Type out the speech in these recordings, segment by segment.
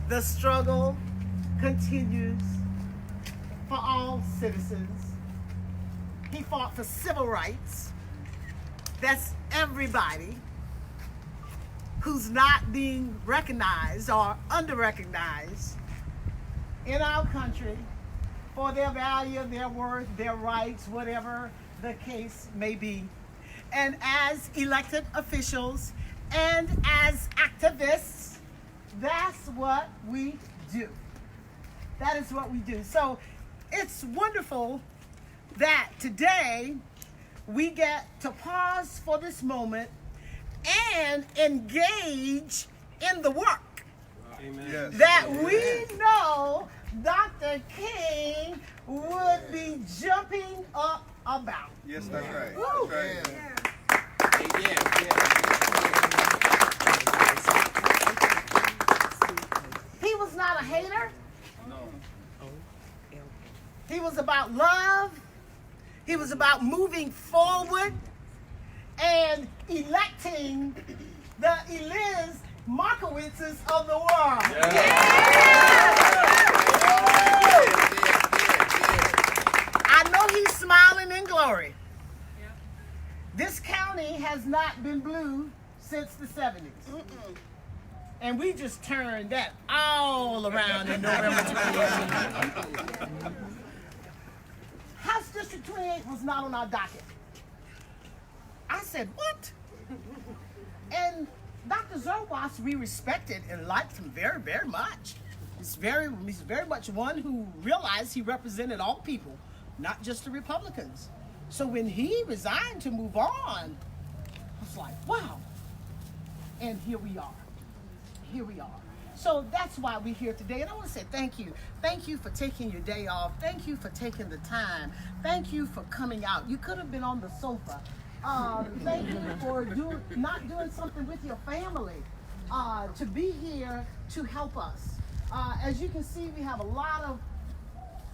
The struggle continues for all citizens. He fought for civil rights. That's everybody who's not being recognized or under-recognized in our country for their value, their worth, their rights, whatever the case may be. And as elected officials and as activists, that's what we do. That is what we do. So it's wonderful that today we get to pause for this moment and engage in the work. Amen. Yes. That we know Dr. King would be jumping up about. Yes, that's right. Woo. That's right. He was not a hater. No. He was about love. He was about moving forward and electing the Eliz Markowitzes of the world. I know he's smiling in glory. This county has not been blue since the 70s. And we just turned that all around in November 2018. House District 28 was not on our docket. I said, what? And Dr. Zerwas, we respected and liked him very, very much. He's very much one who realized he represented all people, not just the Republicans. So when he resigned to move on, I was like, wow. And here we are. Here we are. So that's why we're here today. And I want to say thank you. Thank you for taking your day off. Thank you for taking the time. Thank you for coming out. You could have been on the sofa. Thank you for not doing something with your family to be here to help us. As you can see, we have a lot of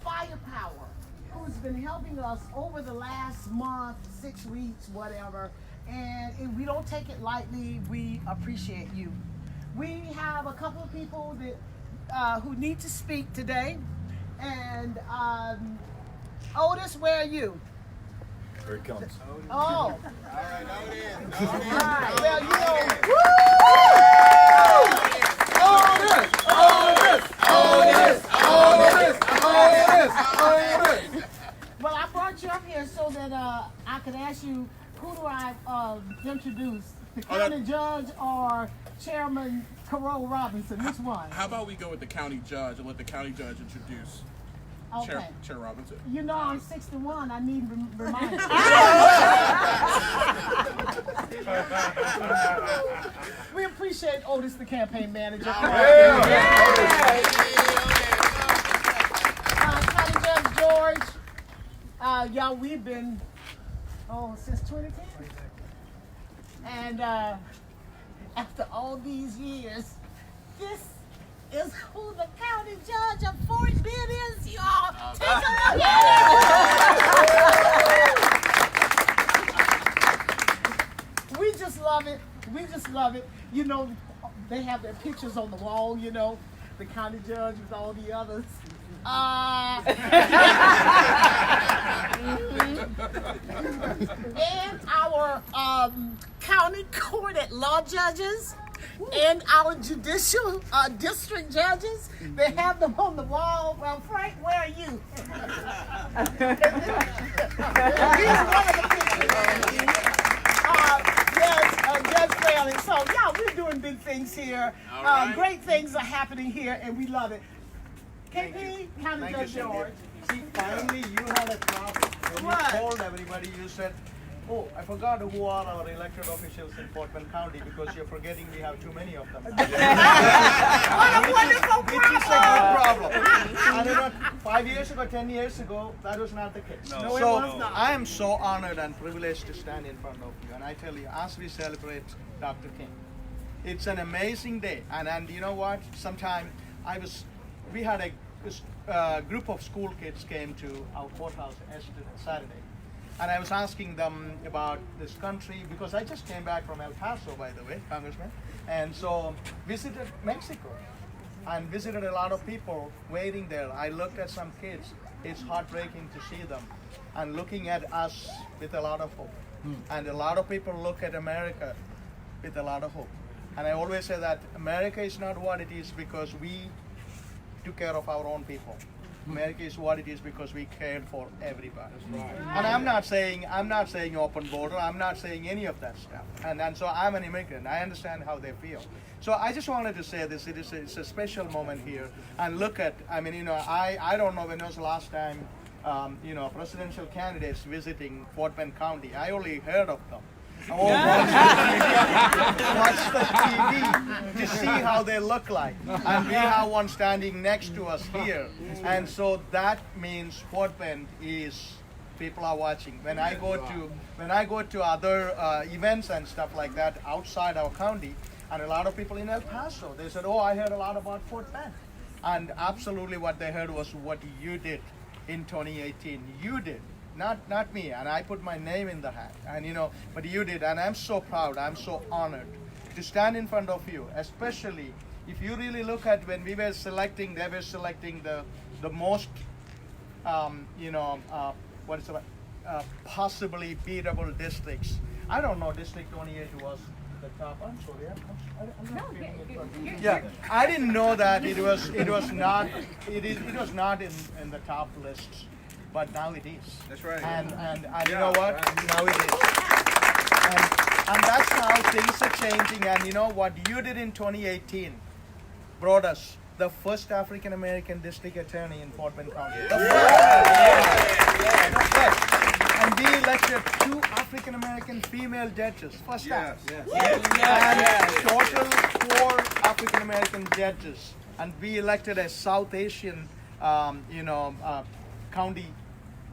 firepower who's been helping us over the last month, 6 weeks, whatever. And we don't take it lightly. We appreciate you. We have a couple of people that who need to speak today. And Otis, where are you? Here it comes. Oh. All right, Otis. All right. Well, you know. Well, I brought you up here so that I could ask you, who do I introduce? The county judge or Chairman Carole Robinson? Which one? How about we go with the county judge and let the county judge introduce Okay. Chair Robinson? You know I'm 61. I need reminders. We appreciate Otis, the campaign manager. County Judge George. Y'all, we've been since 2010. And after all these years, this is who the county judge of Fort Bend is, y'all. Take a look at it. We just love it. We just love it. You know, they have their pictures on the wall, you know, the county judge with all the others. And our county court at law judges and our judicial district judges, they have them on the wall. Well, Frank, where are you? He's one of the pictures. Yes, Judge Fraley. So, yeah, we're doing big things here. Right. Great things are happening here, and we love it. KP, County Judge George. See, finally you had a craft. When What? you told everybody, you said, oh, I forgot who are our elected officials in Fort Bend County because you're forgetting we have too many of them. What a wonderful Which is a problem. good problem. And you know, 5 years ago, 10 years ago, that was not the case. No, so it was not. I am so honored and privileged to stand in front of you. And I tell you, as we celebrate Dr. King, it's an amazing day. And you know what? Sometime we had a group of school kids came to our courthouse yesterday, Saturday. And I was asking them about this country because I just came back from El Paso, by the way, Congressman. And so visited Mexico. and visited a lot of people waiting there. I looked at some kids. It's heartbreaking to see them and looking at us with a lot of hope. And a lot of people look at America with a lot of hope. And I always say that America is not what it is because we took care of our own people. America is what it is because we cared for everybody. And I'm not saying open border. I'm not saying any of that stuff. And so I'm an immigrant. I understand how they feel. So I just wanted to say this. It's a special moment here. And look at, I don't know when was the last time, presidential candidates visiting Fort Bend County. I only heard of them. Or watch the TV to see how they look like. And we have one standing next to us here. And so that means Fort Bend is, people are watching. When I go to other events and stuff like that outside our county, and a lot of people in El Paso, they said, oh, I heard a lot about Fort Bend. And absolutely what they heard was what you did in 2018. You did. Not me, and I put my name in the hat, and but you did, and I'm so proud, I'm so honored to stand in front of you, especially if you really look at when we were selecting, they were selecting the most, possibly beatable districts. I don't know, District 28 was the top. I'm sorry, I'm not feeling it. Yeah, I didn't know that it was not in the top lists. But now it is. That's right. And you know what? Now it is. And that's how things are changing. And you know what you did in 2018 brought us the first African American district attorney in Fort Bend County. The first. And we elected 2 African American female judges. First time. And total 4 African American judges. And we elected a South Asian, county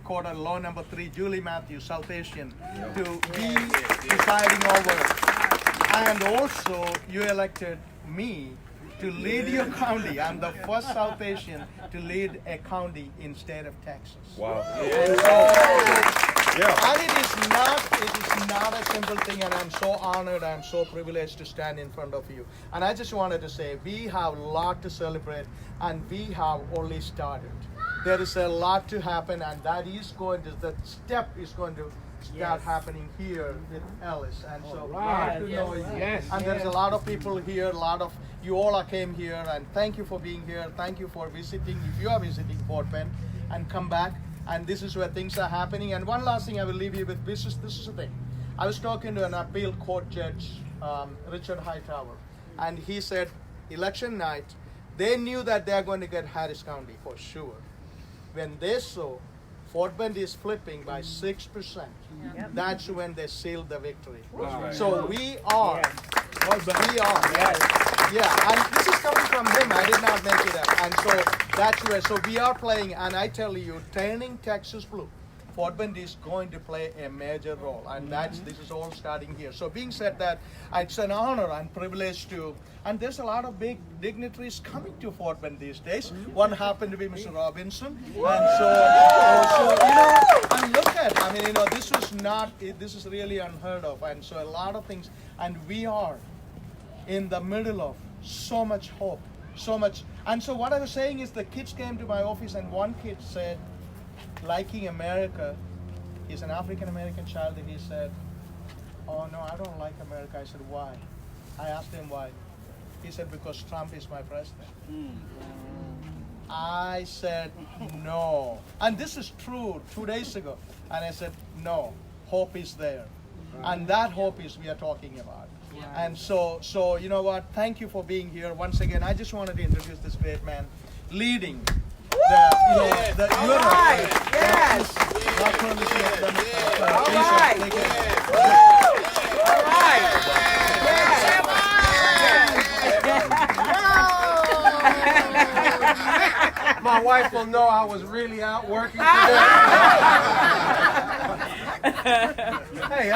court on law number 3, Julie Matthews, South Asian, to be presiding over. And also, you elected me to lead your county. I'm the first South Asian to lead a county in state of Texas. Wow. And it is not a simple thing, and I'm so honored, I'm so privileged to stand in front of you. And I just wanted to say, we have a lot to celebrate, and we have only started. There is a lot to happen, and the step is going to start happening here with Ellis. And so glad to know you. And there's a lot of people here, you all came here, and thank you for being here. Thank you for visiting, if you are visiting Fort Bend, and come back. And this is where things are happening. And one last thing I will leave you with, this is the thing. I was talking to an appeal court judge, Richard Hightower, and he said, election night, they knew that they're going to get Harris County for sure. When they saw Fort Bend is flipping by 6%, that's when they sealed the victory. Right. So we are. Yeah, and this is coming from him. I did not make it up. And so that's where, so we are playing, and I tell you, turning Texas blue, Fort Bend is going to play a major role, and this is all starting here. So being said that, it's an honor and privilege to, and there's a lot of big dignitaries coming to Fort Bend these days. One happened to be Mr. Robinson, and so and look at, this is really unheard of, and so a lot of things, and we are in the middle of so much hope, so much. And so what I was saying is the kids came to my office, and one kid said, liking America, he's an African American child, and he said, oh no, I don't like America. I said, why? I asked him why. He said, because Trump is my president. I said, no. And this is true 2 days ago. And I said, no, hope is there. And that hope is we are talking about. And so you know what? Thank you for being here once again. I just wanted to introduce this great man leading the Europe. Yes. All right. My wife will know I was really out working today. Hey,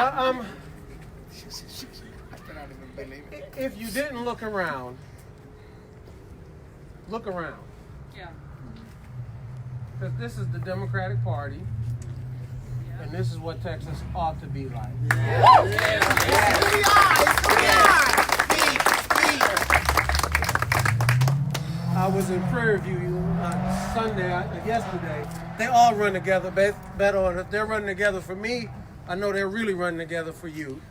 if you didn't look around, look around. Yeah. Because this is the Democratic Party, and this is what Texas ought to be like. I was in Prairie View Sunday, yesterday. They all run together, Beto, and if they're running together for me, I know they're really running together for you.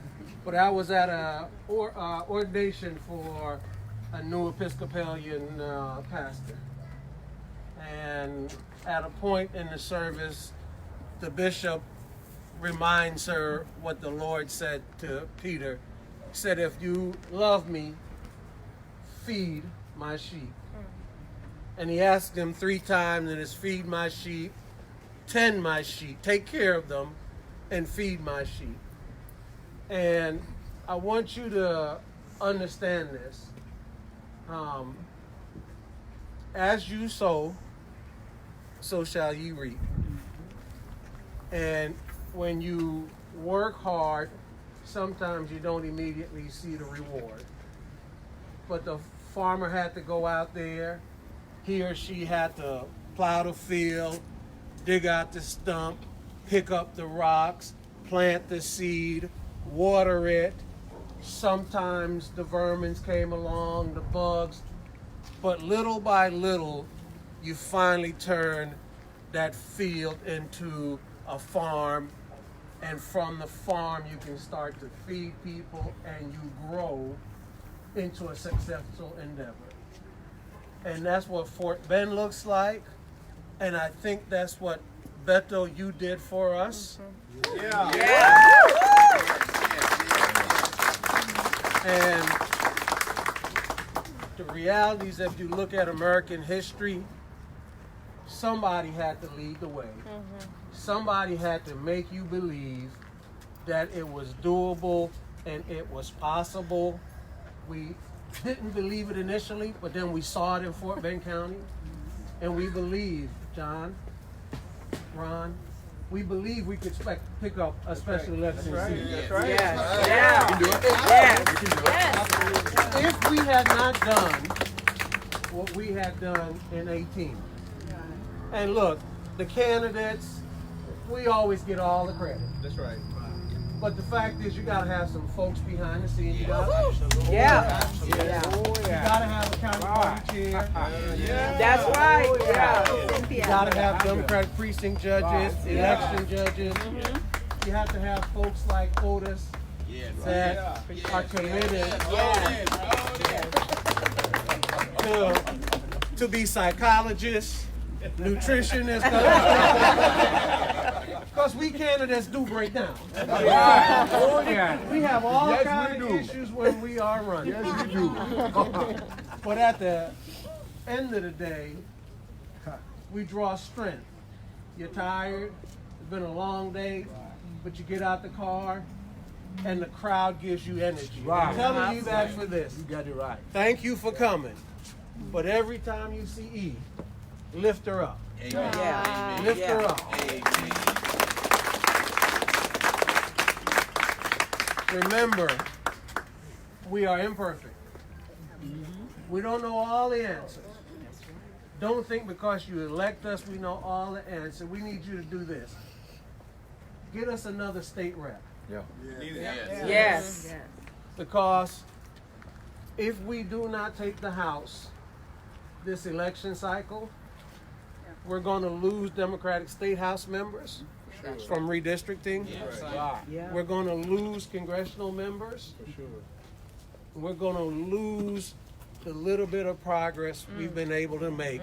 But I was at a ordination for a new Episcopalian pastor. And at a point in the service, the bishop reminds her what the Lord said to Peter. He said, if you love me, feed my sheep. And he asked him 3 times, and it's feed my sheep, tend my sheep, take care of them, and feed my sheep. And I want you to understand this. As you sow, so shall ye reap. And when you work hard, sometimes you don't immediately see the reward. But the farmer had to go out there. He or she had to plow the field, dig out the stump, pick up the rocks, plant the seed, water it. Sometimes the vermins came along, the bugs. But little by little, you finally turn that field into a farm. And from the farm, you can start to feed people and you grow into a successful endeavor. And that's what Fort Bend looks like. And I think that's what, Beto, you did for us. And the reality is, if you look at American history, somebody had to lead the way. Somebody had to make you believe that it was doable and it was possible. We didn't believe it initially, but then we saw it in Fort Bend County. And we believed, John, Ron, we believe we could pick up a special election seat. That's right. If we had not done what we had done in 18. And look, the candidates, we always get all the credit. That's right. But the fact is, you gotta have some folks behind the scenes. You gotta, You gotta have a county party chair. That's right. You gotta have Democratic precinct judges, election judges. You have to have folks like Otis that are committed to be psychologists, nutritionists. Because we candidates do break down. We have all kinds of issues when we are running. Yes, we do. But at the end of the day, we draw strength. You're tired, it's been a long day, but you get out the car and the crowd gives you energy. I'm telling you that for this. You got it right. Thank you for coming. But every time you see E, lift her up. Amen. Lift her up. Remember, we are imperfect. We don't know all the answers. Don't think because you elect us, we know all the answers. We need you to do this. Get us another state rep. Yes. Because if we do not take the House this election cycle, we're going to lose Democratic State House members from redistricting. We're going to lose congressional members. We're going to lose the little bit of progress we've been able to make.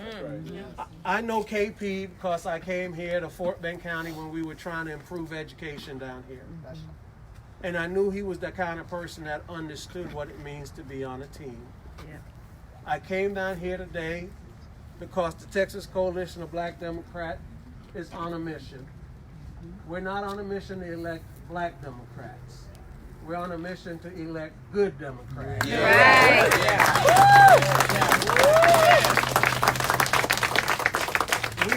I know KP because I came here to Fort Bend County when we were trying to improve education down here. And I knew he was the kind of person that understood what it means to be on a team. I came down here today because the Texas Coalition of Black Democrats is on a mission. We're not on a mission to elect black Democrats. We're on a mission to elect good Democrats. We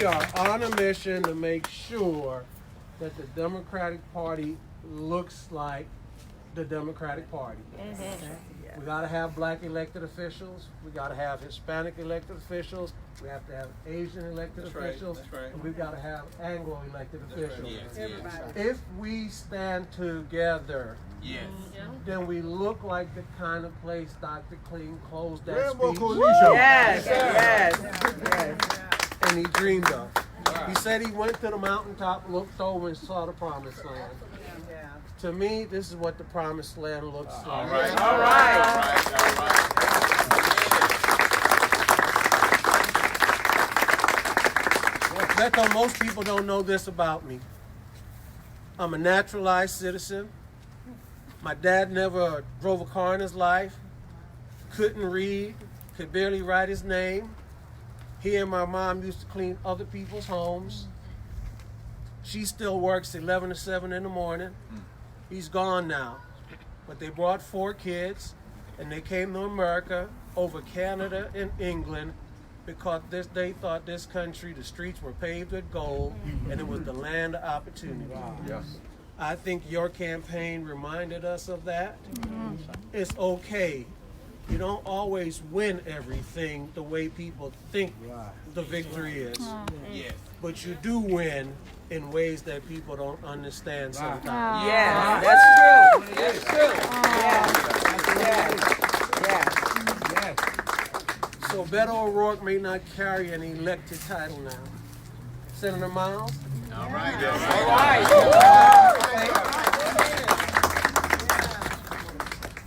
are on a mission to make sure that the Democratic Party looks like the Democratic Party. We got to have black elected officials. We got to have Hispanic elected officials. We have to have Asian elected officials. And we've got to have Anglo elected officials. If we stand together, then we look like the kind of place Dr. Clean closed that speech. than he dreamed of. He said he went to the mountaintop, looked over, and saw the promised land. Yeah. To me, this is what the promised land looks like. All right. All right. Beto, most people don't know this about me. I'm a naturalized citizen. My dad never drove a car in his life, couldn't read, could barely write his name. He and my mom used to clean other people's homes. She still works 11 to 7 in the morning. He's gone now. But they brought 4 kids, and they came to America over Canada and England because they thought this country, the streets were paved with gold, and it was the land of opportunity. Yes. I think your campaign reminded us of that. It's okay. You don't always win everything the way people think the victory is. Yes. But you do win in ways that people don't understand sometimes. Yeah, that's true. That's true. Yeah. So Beto O'Rourke may not carry an elected title now. Senator Miles? All right. All right.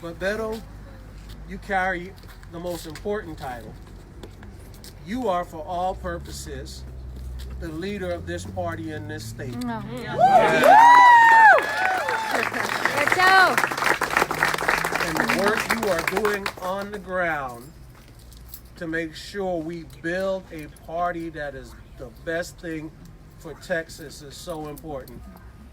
But Beto, you carry the most important title. You are, for all purposes, the leader of this party in this state. Beto. And the work you are doing on the ground to make sure we build a party that is the best thing for Texas is so important.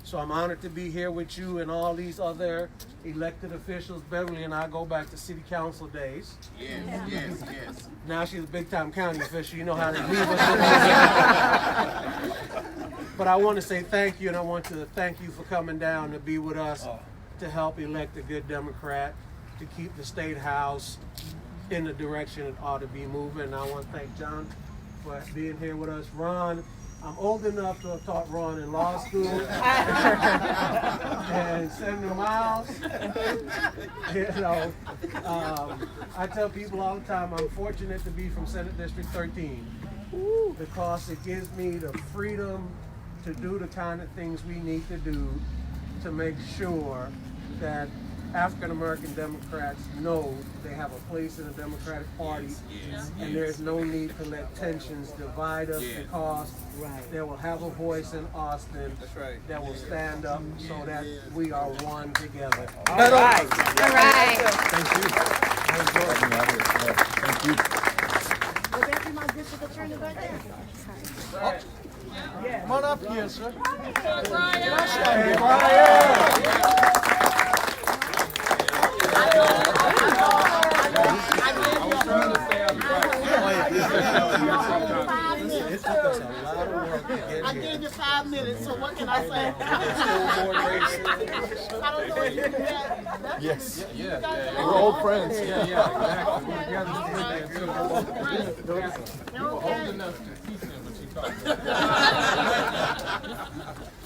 So I'm honored to be here with you and all these other elected officials. Beverly and I go back to city council days. Yes. Now she's a big-time county official. You know how they leave us. But I want to say thank you, and I want to thank you for coming down to be with us to help elect a good Democrat, to keep the State House in the direction it ought to be moving. And I want to thank John for being here with us. Ron, I'm old enough to have taught Ron in law school. And Senator Miles, I tell people all the time I'm fortunate to be from Senate District 13 because it gives me the freedom to do the kind of things we need to do to make sure that African American Democrats know they have a place in the Democratic Party, and there's no need to let tensions divide us because they will have a voice in Austin that will stand up so that we are one together. All right. All right. Thank you. Thank you. Well, that's my district attorney right there. Come on up here, sir. Hey, It took us a lot of work to get I here. gave you 5 minutes, so what can I say? I don't know if you can that. Yes. Yeah. We're old friends.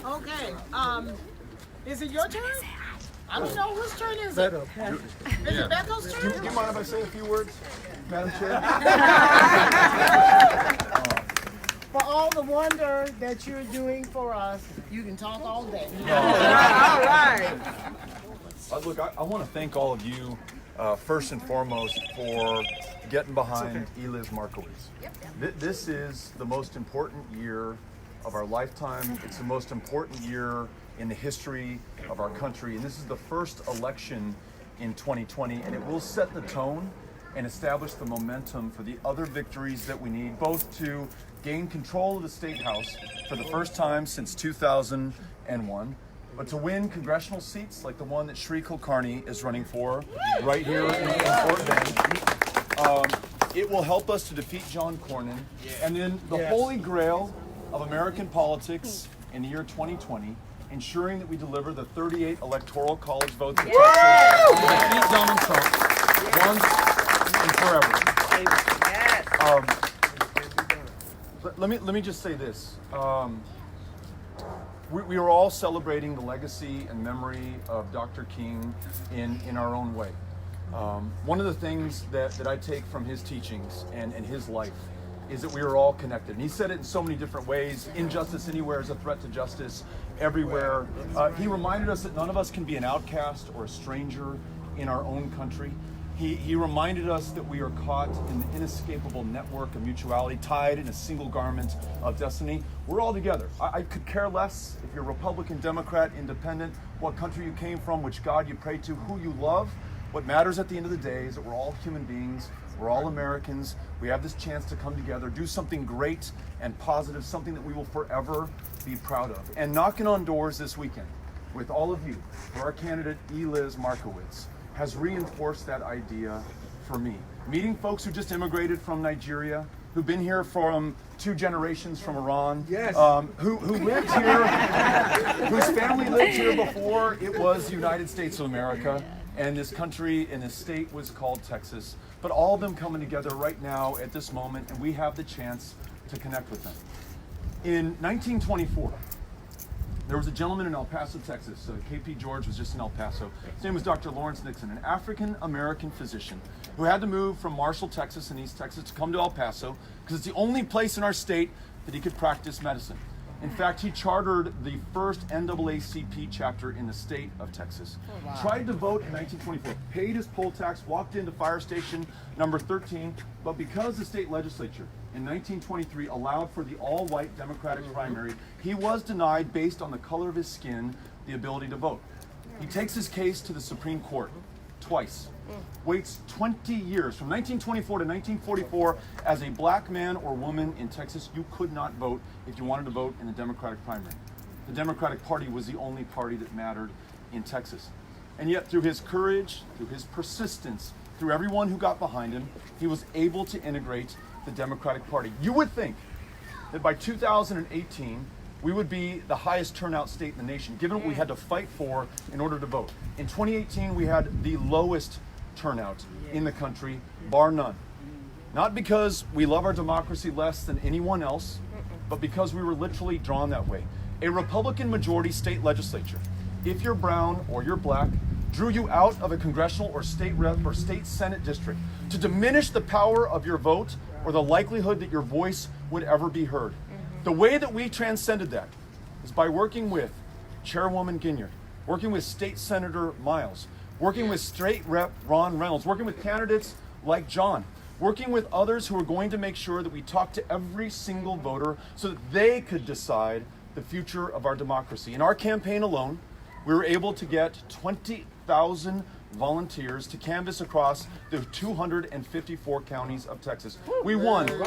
Okay. Is it your turn? I don't know whose turn is it. Beto. Is it Beto's turn? Do you mind if I say a few words, Madam Chair? For all the wonder that you're doing for us, you can talk all day. All right. Look, I want to thank all of you, first and foremost, for getting behind Eliz Markowitz. This is the most important year of our lifetime. It's the most important year in the history of our country, and this is the first election in 2020, and it will set the tone and establish the momentum for the other victories that we need, both to gain control of the State House for the first time since 2001, but to win congressional seats like the one that Sri Kulkarni is running for right here in Fort Bend. It will help us to defeat John Cornyn, and then the holy grail of American politics in the year 2020, ensuring that we deliver the 38 electoral college votes in Texas to defeat Donald Trump once and forever. Let me just say this. We are all celebrating the legacy and memory of Dr. King in our own way. One of the things that I take from his teachings and his life is that we are all connected. And he said it in so many different ways. Injustice anywhere is a threat to justice everywhere. He reminded us that none of us can be an outcast or a stranger in our own country. He reminded us that we are caught in the inescapable network of mutuality, tied in a single garment of destiny. We're all together. I could care less if you're Republican, Democrat, Independent, what country you came from, which God you pray to, who you love. What matters at the end of the day is that we're all human beings. We're all Americans. We have this chance to come together, do something great and positive, something that we will forever be proud of. And knocking on doors this weekend with all of you for our candidate, Eliz Markowitz, has reinforced that idea for me. Meeting folks who just immigrated from Nigeria, who've been here from 2 generations from Iran, Yes. who lived here, whose family lived here before it was the United States of America, and this country and this state was called Texas. But all of them coming together right now at this moment, and we have the chance to connect with them. In 1924, there was a gentleman in El Paso, Texas. KP George was just in El Paso. His name was Dr. Lawrence Nixon, an African-American physician who had to move from Marshall, Texas in East Texas to come to El Paso because it's the only place in our state that he could practice medicine. In fact, he chartered the first NAACP chapter in the state of Texas. Tried to vote in 1924, paid his poll tax, walked into fire station number 13, but because the state legislature in 1923 allowed for the all-white Democratic primary, he was denied, based on the color of his skin, the ability to vote. He takes his case to the Supreme Court twice. Waits 20 years, from 1924 to 1944, as a black man or woman in Texas, you could not vote if you wanted to vote in the Democratic primary. The Democratic Party was the only party that mattered in Texas. And yet, through his courage, through his persistence, through everyone who got behind him, he was able to integrate the Democratic Party. You would think that by 2018, we would be the highest turnout state in the nation, given what we had to fight for in order to vote. In 2018, we had the lowest turnout in the country, bar none. Not because we love our democracy less than anyone else, but because we were literally drawn that way. A Republican majority state legislature, if you're brown or you're black, drew you out of a congressional or state rep or state senate district to diminish the power of your vote or the likelihood that your voice would ever be heard. The way that we transcended that is by working with Chairwoman Ginyard, working with State Senator Miles, working with State Rep Ron Reynolds, working with candidates like John, working with others who are going to make sure that we talk to every single voter so that they could decide the future of our democracy. In our campaign alone, we were able to get 20,000 volunteers to canvass across the 254 counties of Texas. We won 12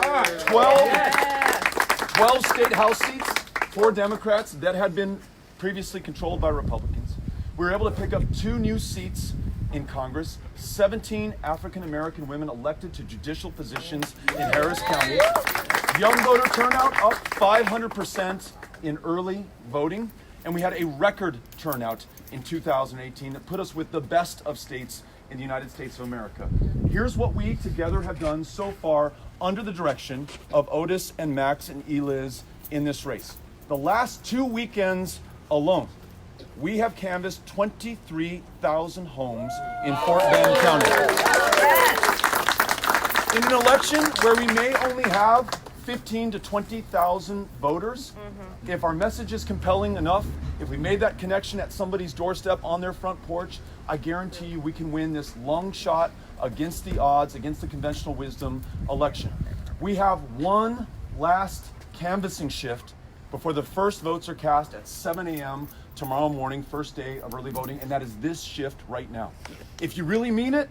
state house seats for Democrats that had been previously controlled by Republicans. We were able to pick up 2 new seats in Congress, 17 African-American women elected to judicial positions in Harris County. Young voter turnout up 500% in early voting, and we had a record turnout in 2018 that put us with the best of states in the United States of America. Here's what we together have done so far under the direction of Otis and Max and Eliz in this race. The last 2 weekends alone, we have canvassed 23,000 homes in Fort Bend County. In an election where we may only have 15 to 20,000 voters, if our message is compelling enough, if we made that connection at somebody's doorstep on their front porch, I guarantee you we can win this long shot against the odds, against the conventional wisdom election. We have one last canvassing shift before the first votes are cast at 7 a.m. tomorrow morning, first day of early voting, and that is this shift right now. If you really mean it,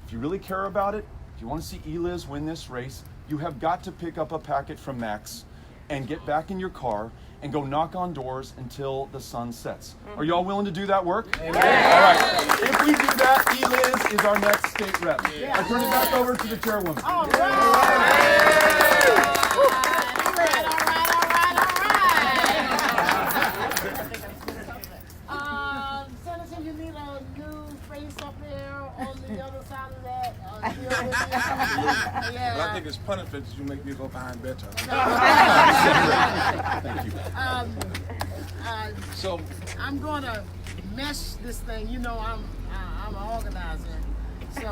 if you really care about it, if you want to see Eliz win this race, you have got to pick up a packet from Max and get back in your car and go knock on doors until the sun sets. Are y'all willing to do that work? Amen. All right. If we do that, Eliz is our next state rep. I turn it back over to the chairwoman. All right. Senator, you need a new face up there on the other side of that. But I think it's punishment that you make me go behind Beto. Thank you. So I'm gonna mesh this thing. You know, I'm an organizer, so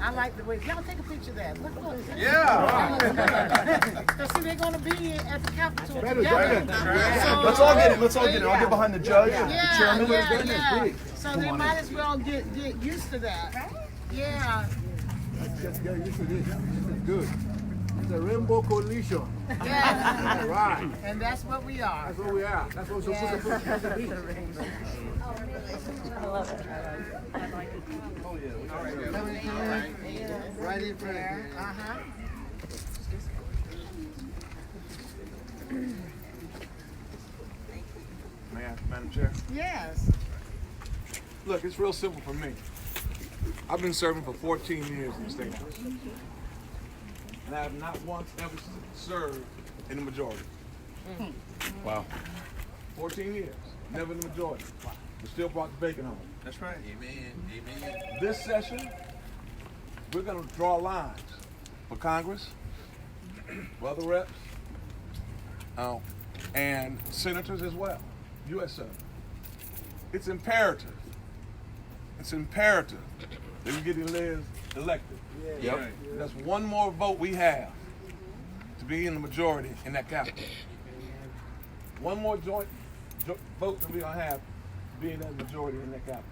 I like the way. Y'all take a picture of that. Look. yeah. at the Capitol together. Let's all get it. Let's all get it. I'll get behind the judge, the chairman. Yeah. So they might as well get used to that. Yeah. Just get used to this. This is good. It's a rainbow coalition. Yeah. All right. And that's what we are. That's what we are. That's what we're supposed to be. I love it. Right in front of you. Uh-huh. May I, Madam Chair? Yes. Look, it's real simple for me. I've been serving for 14 years in the State House. And I have not once ever served in the majority. Wow. 14 years, never in the majority. We still brought the bacon home. That's right. Amen. This session, we're going to draw lines for Congress, for other reps, and senators as well, U.S. senators. It's imperative that we get Eliz elected. Yep. That's one more vote we have to be in the majority in that capital. One more joint vote that we're going to have to be in that majority in that capital.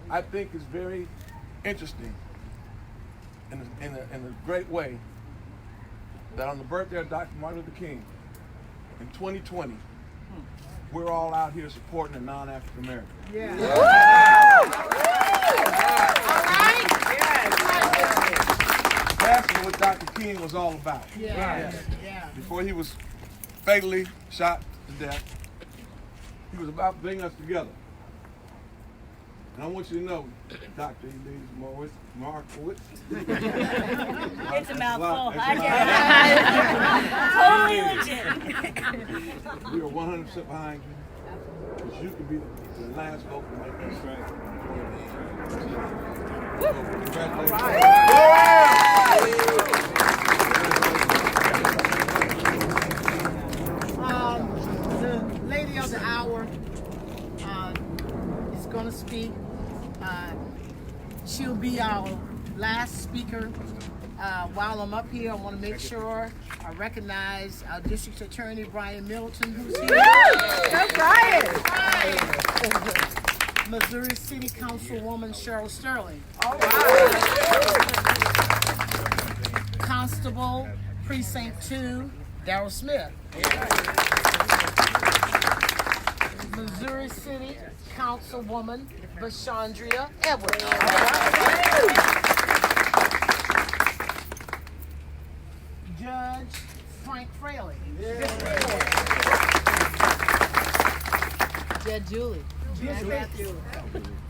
I think it's very interesting in a great way that on the birthday of Dr. Martin Luther King in 2020, we're all out here supporting a non-African American. That's what Dr. King was all about. Before he was fatally shot to death, he was about bringing us together. And I want you to know, Dr. Elise Markowitz. It's a mouthful. It's a I get it. Totally legit. We are 100% behind you. Because you can be the last vote to make this right. The lady of the hour is going to speak. She'll be our last speaker. While I'm up here, I want to make sure I recognize our district attorney, Brian Middleton, who's here. Go Brian. Missouri City Councilwoman Cheryl Sterling. Constable Precinct 2, Darrell Smith. Missouri City Councilwoman Bashandria Edwards. Judge Frank Fraley. Judge Julie.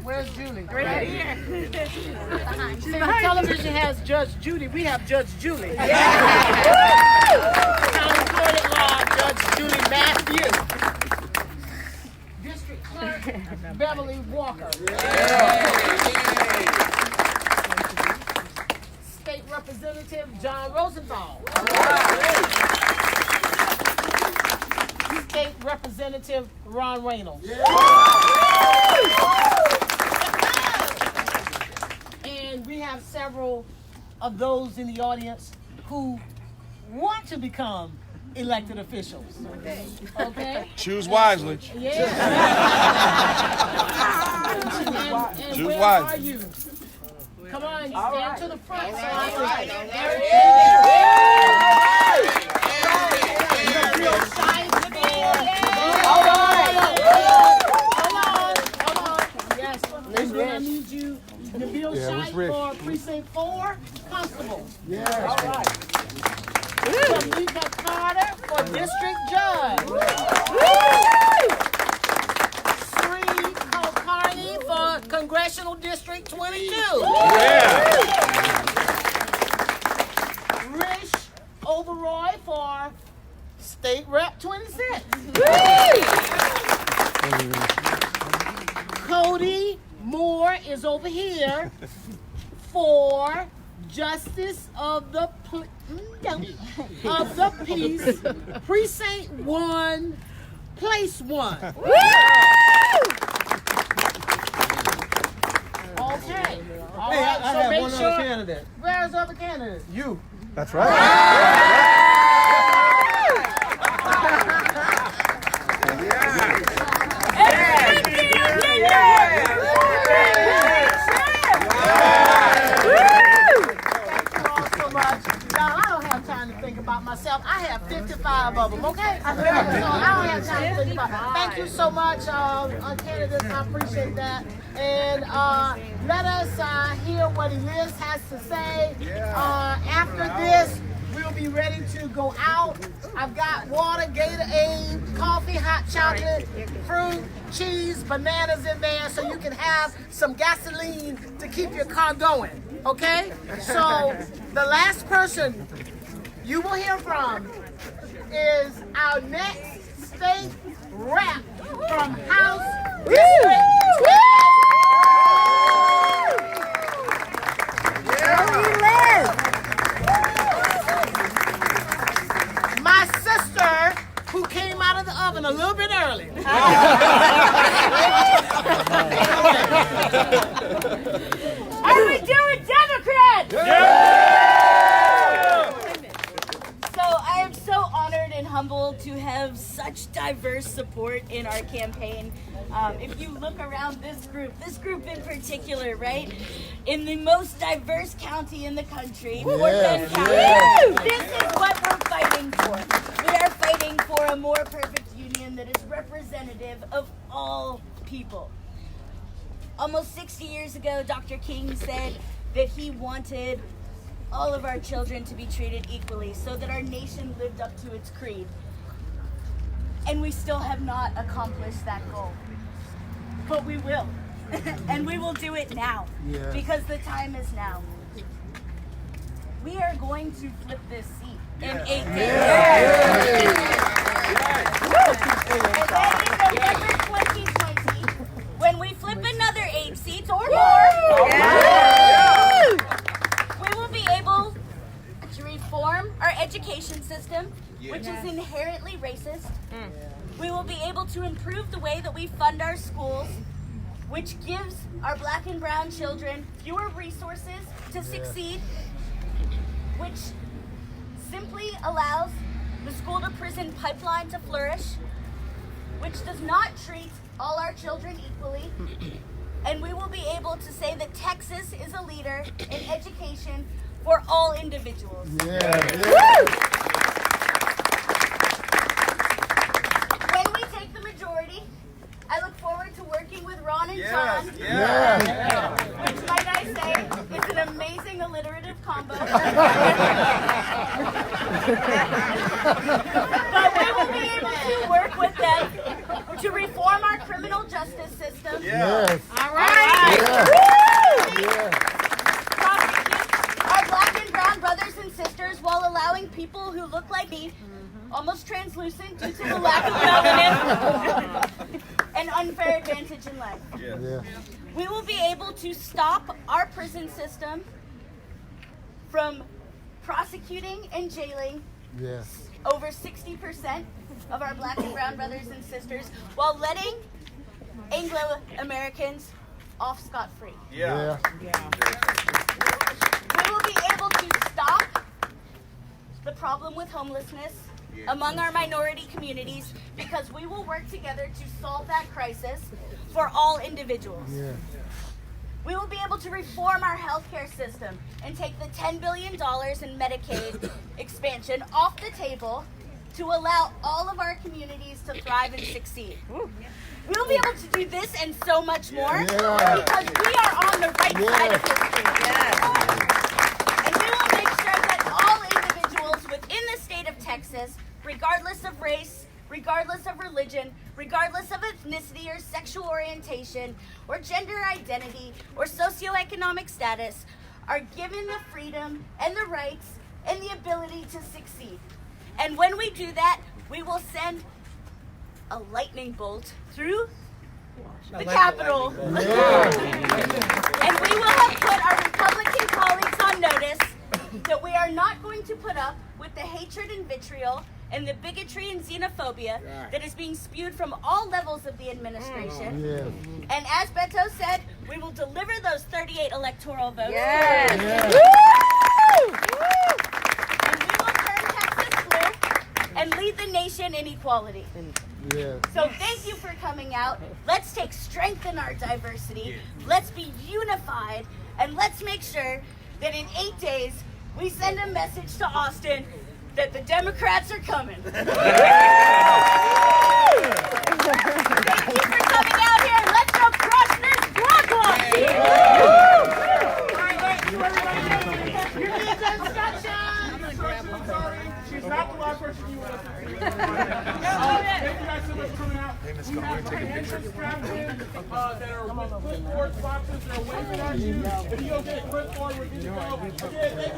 Where's Julie? Right here. See, the television has Judge Judy. We have Judge Julie. County Court at Law, Judge Judy Matthew. District Clerk Beverly Walker. State Representative John Rosenthal. State Representative Ron Reynolds. And we have several of those in the audience who want to become elected officials. Okay? Choose wisely. Yeah. and Choose where wisely. are you? Come on, stand to the front. So I can Yes, I need you, Nabil Shite for Precinct 4, Constable. All right. Tamika Carter for District Judge. Sri Kulkarni for Congressional District 22. Rish Oberoi for State Rep 26. Cody Moore is over here for Justice of the Peace, Precinct 1, Place 1. Okay. All Hey, right, I so have make one sure. other candidate. Where's the other candidate? You. That's right. I don't have time to think about myself. I have 55 of them, okay? So I don't have time to think about. Thank you so much, candidates. I appreciate that. And let us hear what Eliz has to say. After this, we'll be ready to go out. I've got water, Gatorade, coffee, hot chocolate, fruit, cheese, bananas in there so you can have some gasoline to keep your car going, okay? So the last person you will hear from is our next state rep from House District 12. My sister, who came out of the oven a little bit early. Are we doing Democrats? So I am so honored and humbled to have such diverse support in our campaign. If you look around this group in particular, right? In the most diverse county in the country, Fort Bend County, this is what we're fighting for. We are fighting for a more perfect union that is representative of all people. Almost 60 years ago, Dr. King said that he wanted all of our children to be treated equally so that our nation lived up to its creed. And we still have not accomplished that goal. But we will. And we will do it now. Because the time is now. We are going to flip this seat in 8 days. And then in November 2020, when we flip another 8 seats or more, we will be able to reform our education system, which is inherently racist. We will be able to improve the way that we fund our schools, which gives our black and brown children fewer resources to succeed, which simply allows the school to prison pipeline to flourish, which does not treat all our children equally. And we will be able to say that Texas is a leader in education for all individuals. When we take the majority, I look forward to working with Ron and Tom, which, might I say, is an amazing alliterative combo. But we will be able to work with them to reform our criminal justice system. All right. Prosecute our black and brown brothers and sisters while allowing people who look like me, almost translucent due to the lack of melanin, an unfair advantage in life. We will be able to stop our prison system from prosecuting and jailing over 60% of our black and brown brothers and sisters while letting Anglo-Americans off scot-free. We will be able to stop the problem with homelessness among our minority communities because we will work together to solve that crisis for all individuals. We will be able to reform our healthcare system and take the $10 billion in Medicaid expansion off the table to allow all of our communities to thrive and succeed. We will be able to do this and so much more because we are on the right side of history. And we will make sure that all individuals within the state of Texas, regardless of race, regardless of religion, regardless of ethnicity or sexual orientation, or gender identity, or socioeconomic status, are given the freedom and the rights and the ability to succeed. And when we do that, we will send a lightning bolt through the Capitol. And we will have put our Republican colleagues on notice that we are not going to put up with the hatred and vitriol and the bigotry and xenophobia that is being spewed from all levels of the administration. And as Beto said, we will deliver those 38 electoral votes. And we will turn Texas blue and lead the nation in equality. So thank you for coming out. Let's take strength in our diversity. Let's be unified. And let's make sure that in 8 days, we send a message to Austin that the Democrats are coming. Thank you for coming out here. Let's go crush this block off team. You need the instructions. She's not the last person you want to see. Thank you guys so much for coming out. Hey, Miss We Scott, we're have gonna take a handshake picture. straps in, that are with clipboard boxes. They're waving at you. If you go get a clipboard, we're good to go. Again, thank you.